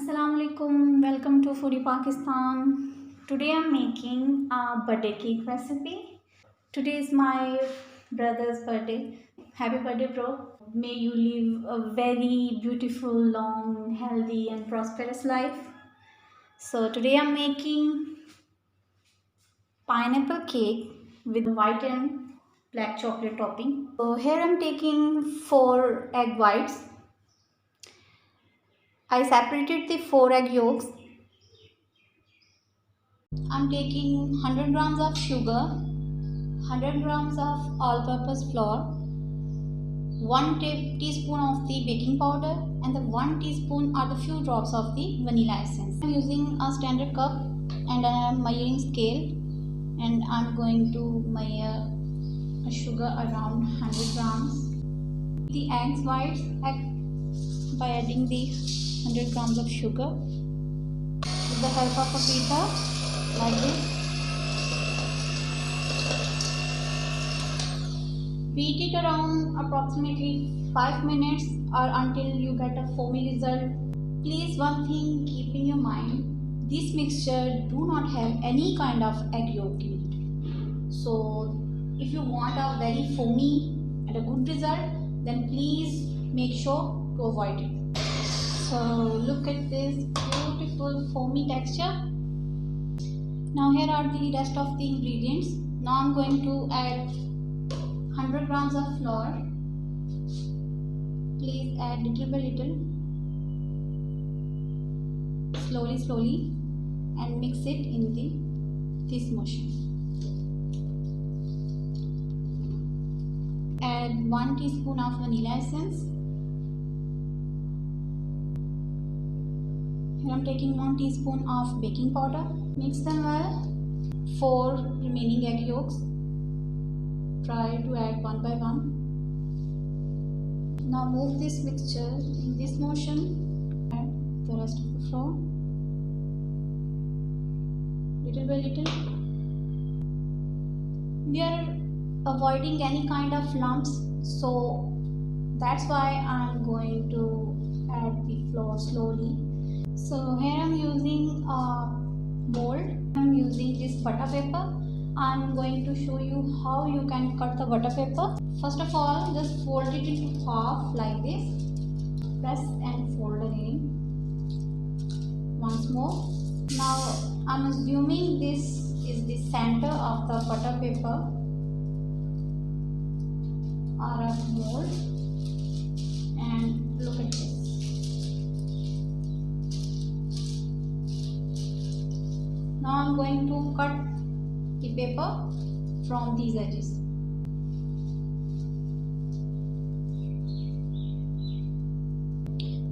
Assalamualaikum, welcome to Foodie Pakistan. Today I'm making a birthday cake recipe. Today is my brother's birthday. Happy birthday, bro. May you live a very beautiful, long, healthy, and prosperous life. So, today I'm making pineapple cake with white and black chocolate topping. So, here I'm taking 4 egg whites. I separated the 4 egg yolks. I'm taking 100 grams of sugar, 100 grams of all-purpose flour, 1 teaspoon of the baking powder, and the 1 teaspoon or the few drops of the vanilla essence. I'm using a standard cup and I have measuring scale, and I'm going to measure sugar around 100 grams. The eggs whites by adding the 100 grams of sugar with the help of a beater like this. Beat it around approximately 5 minutes or until you get a foamy result. Please, one thing keep in your mind, this mixture do not have any kind of egg yolk in it. So if you want a very foamy and a good result, then please make sure to avoid it. So look at this beautiful foamy texture. Now here are the rest of the ingredients. Now I'm going to add 100 grams of flour. Please add little by little, slowly, and mix it in this motion. Add 1 teaspoon of vanilla essence. Here I'm taking 1 teaspoon of baking powder. Mix them well. 4 remaining egg yolks. Try to add one by one. Now move this mixture in this motion. Add the rest of the flour. Little by little. We are avoiding any kind of lumps, so that's why I'm going to add the flour slowly. So here I'm using a mold. I'm using this butter paper. I'm going to show you how you can cut the butter paper. First of all, just fold it into half like this. Press and fold again. Once more. Now I'm assuming this is the center of the butter paper or a mold, and look at this. Now I'm going to cut the paper from these edges.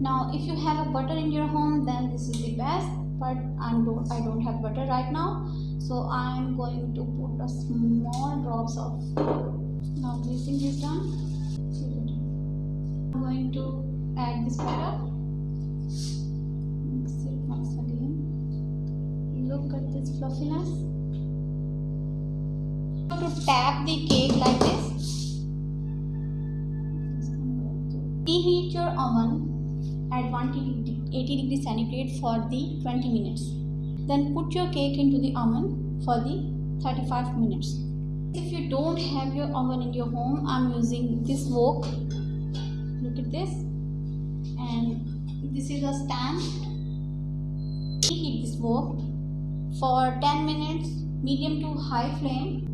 Now if you have a butter in your home, then this is the best, but I don't have butter right now, so I'm going to put a small drops of. Now mixing this done, I'm going to add this butter. Mix it once again. Look at this fluffiness. To tap the cake like this. Preheat your oven at 180 degrees centigrade for the 20 minutes. Then put your cake into the oven for the 35 minutes. If you don't have your oven in your home, I'm using this wok. Look at this. And this is a stand. Preheat this wok for 10 minutes, medium to high flame.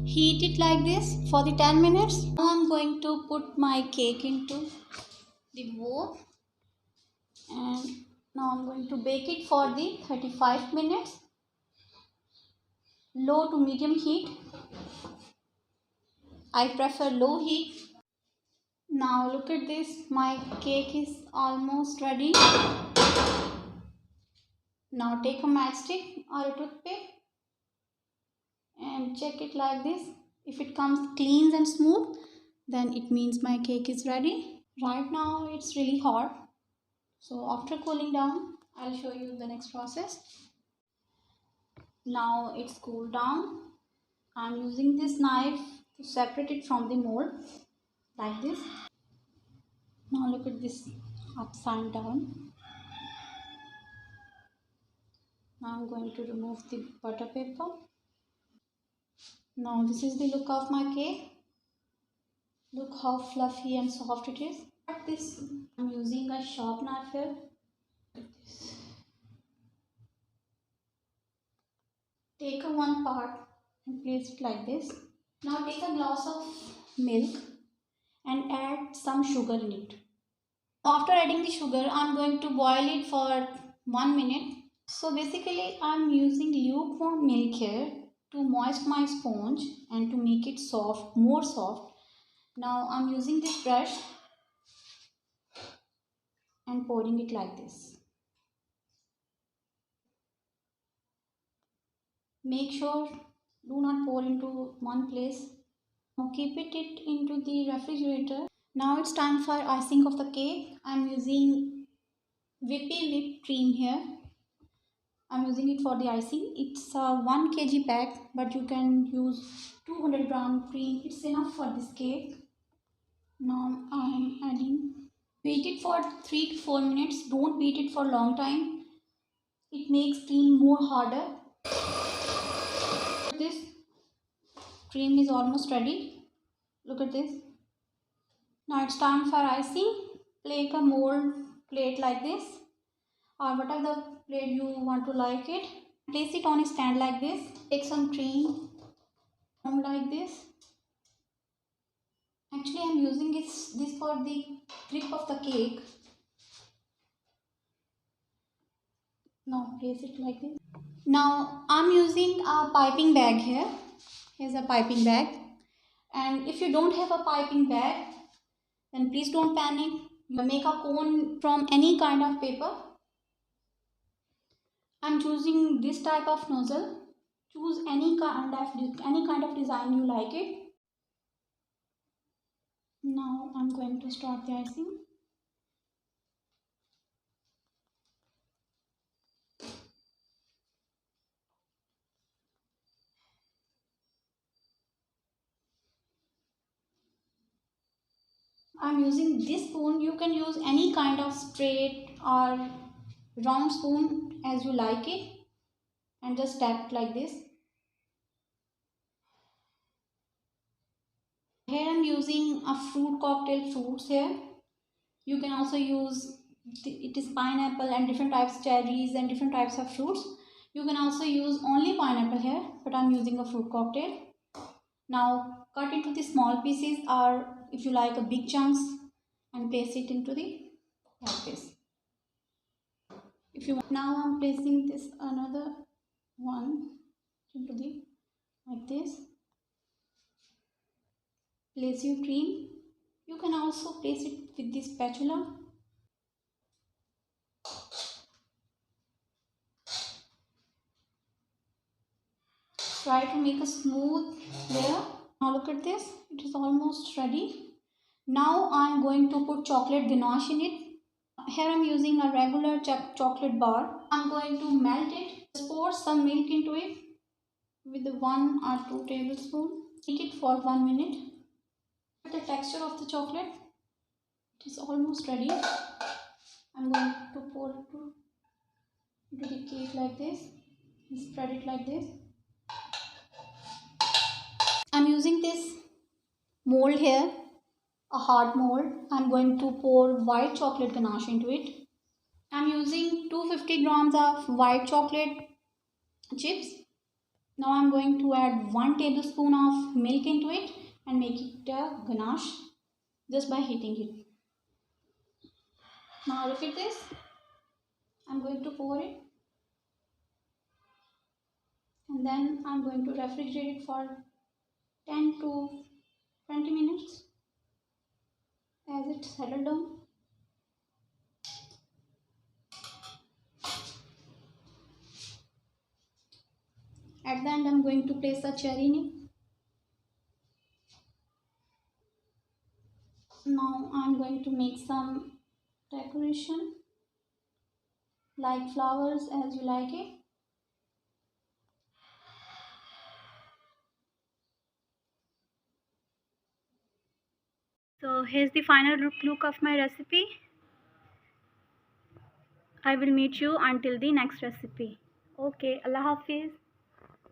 Heat it like this for the 10 minutes. Now I'm going to put my cake into the wok, and now I'm going to bake it for the 35 minutes. Low to medium heat. I prefer low heat. Now look at this. My cake is almost ready. Now take a matchstick or a toothpick and check it like this. If it comes clean and smooth, then it means my cake is ready. Right now it's really hot, so after cooling down, I'll show you the next process. Now it's cooled down. I'm using this knife to separate it from the mold like this. Now look at this upside down. I'm going to remove the butter paper. Now this is the look of my cake. Look how fluffy and soft it is. At this, I'm using a sharp knife here. Take a one part and place it like this. Now take a glass of milk and add some sugar in it. After adding the sugar, I'm going to boil it for 1 minute. So basically, I'm using lukewarm milk here to moist my sponge and to make it soft, more soft. Now I'm using this brush and pouring it like this. Make sure do not pour into one place. Now keep it into the refrigerator. Now it's time for icing of the cake. I'm using whipped cream here. I'm using it for the icing. It's a 1 kg pack, but you can use 200 gram cream. It's enough for this cake. Now I'm adding. Beat it for 3 to 4 minutes. Don't beat it for a long time. It makes cream more harder. This cream is almost ready. Look at this. Now it's time for icing. Take a mold plate like this, or whatever the plate you want to like it. Place it on a stand like this. Take some cream like this. Actually, I'm using this for the grip of the cake. Now place it like this. Now I'm using a piping bag here. Here's a piping bag. And if you don't have a piping bag, then please don't panic. You make a cone from any kind of paper. I'm choosing this type of nozzle. Choose any kind of design you like it. Now I'm going to start the icing. I'm using this spoon. You can use any kind of straight or round spoon as you like it, and just tap it like this. Here I'm using a fruit cocktail fruits here. You can also use it is pineapple and different types cherries and different types of fruits. You can also use only pineapple here, but I'm using a fruit cocktail. Now cut into the small pieces, or if you like a big chunks, and place it into the like this. If you want, now I'm placing this another one into the like this. Place your cream. You can also place it with this spatula. Try to make a smooth layer. Now look at this, it is almost ready. Now I am going to put chocolate ganache in it. Here I am using a regular chocolate bar. I am going to melt it. Just pour some milk into it with 1 or 2 tablespoons. Heat it for 1 minute. The texture of the chocolate, it is almost ready. I am going to pour it into the cake like this and spread it like this. I am using this mold here, a hard mold. I am going to pour white chocolate ganache into it. I am using 250 grams of white chocolate chips. Now I am going to add 1 tablespoon of milk into it and make it a ganache just by heating it. Now look at this. I am going to pour it, and then I am going to refrigerate it for 10 to 20 minutes as it settles down. At the end I am going to place a cherry in it. Now I am going to make some decoration like flowers as you like it. So here's the final look of my recipe. I will meet you until the next recipe. Okay, अल्लाह हाफिज़।